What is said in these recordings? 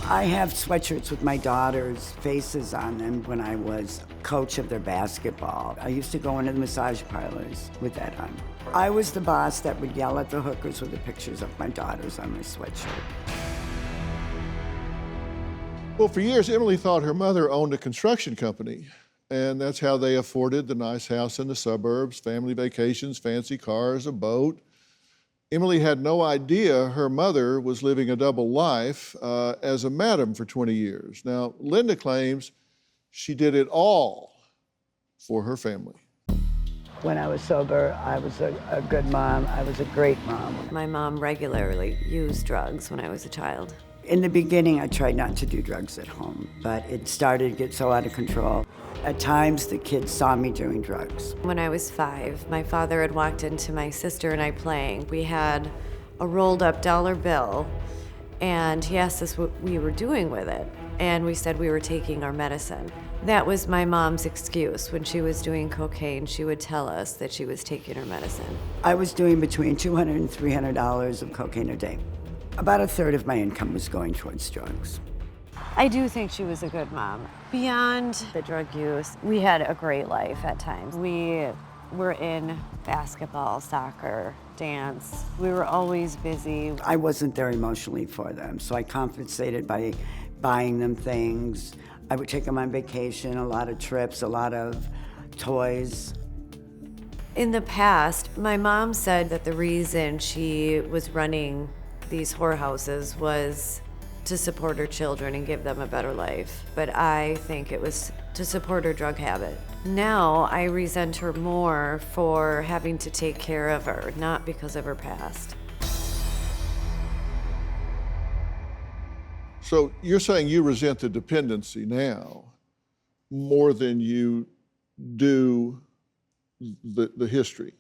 I have sweatshirts with my daughter's faces on them when I was coach of their basketball. I used to go into the massage parlors with that on. I was the boss that would yell at the hookers with the pictures of my daughters on my sweatshirt. Well, for years, Emily thought her mother owned a construction company, and that's how they afforded the nice house in the suburbs, family vacations, fancy cars, a boat. Emily had no idea her mother was living a double life as a madam for 20 years. Now, Linda claims she did it all for her family. When I was sober, I was a good mom. I was a great mom. My mom regularly used drugs when I was a child. In the beginning, I tried not to do drugs at home, but it started to get so out of control. At times, the kids saw me doing drugs. When I was 5, my father had walked into my sister and I playing. We had a rolled up dollar bill, and he asked us what we were doing with it, and we said we were taking our medicine. That was my mom's excuse. When she was doing cocaine, she would tell us that she was taking her medicine. I was doing between $200 and $300 of cocaine a day. About a third of my income was going towards drugs. I do think she was a good mom. Beyond the drug use, we had a great life at times. We were in basketball, soccer, dance. We were always busy. I wasn't there emotionally for them, so I compensated by buying them things. I would take them on vacation, a lot of trips, a lot of toys. In the past, my mom said that the reason she was running these whorehouses was to support her children and give them a better life. But I think it was to support her drug habit. Now I resent her more for having to take care of her, not because of her past. So you're saying you resent the dependency now more than you do the history?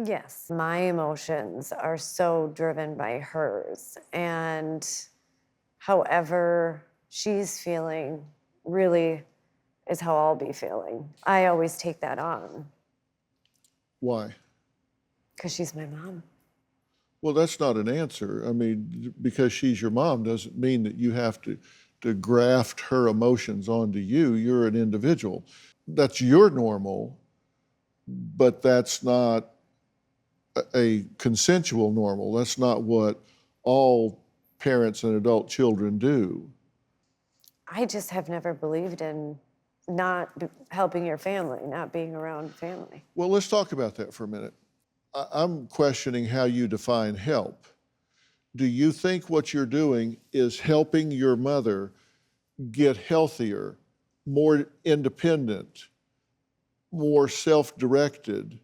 Yes, my emotions are so driven by hers, and however she's feeling really is how I'll be feeling. I always take that on. Why? Because she's my mom. Well, that's not an answer. I mean, because she's your mom doesn't mean that you have to graft her emotions onto you. You're an individual. That's your normal, but that's not a consensual normal. That's not what all parents and adult children do. I just have never believed in not helping your family, not being around family. Well, let's talk about that for a minute. I'm questioning how you define help. Do you think what you're doing is helping your mother get healthier, more independent, more self-directed,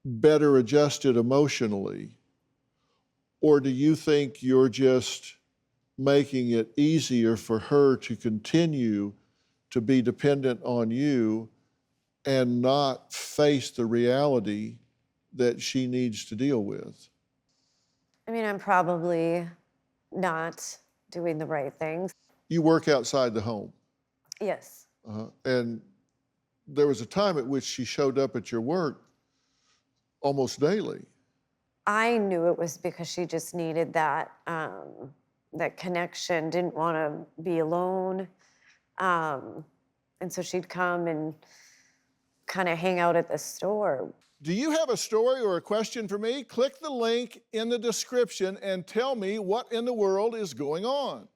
better adjusted emotionally? Or do you think you're just making it easier for her to continue to be dependent on you and not face the reality that she needs to deal with? I mean, I'm probably not doing the right things. You work outside the home. Yes. And there was a time at which she showed up at your work almost daily. I knew it was because she just needed that that connection, didn't want to be alone. And so she'd come and kind of hang out at the store. Do you have a story or a question for me? Click the link in the description and tell me what in the world is going on.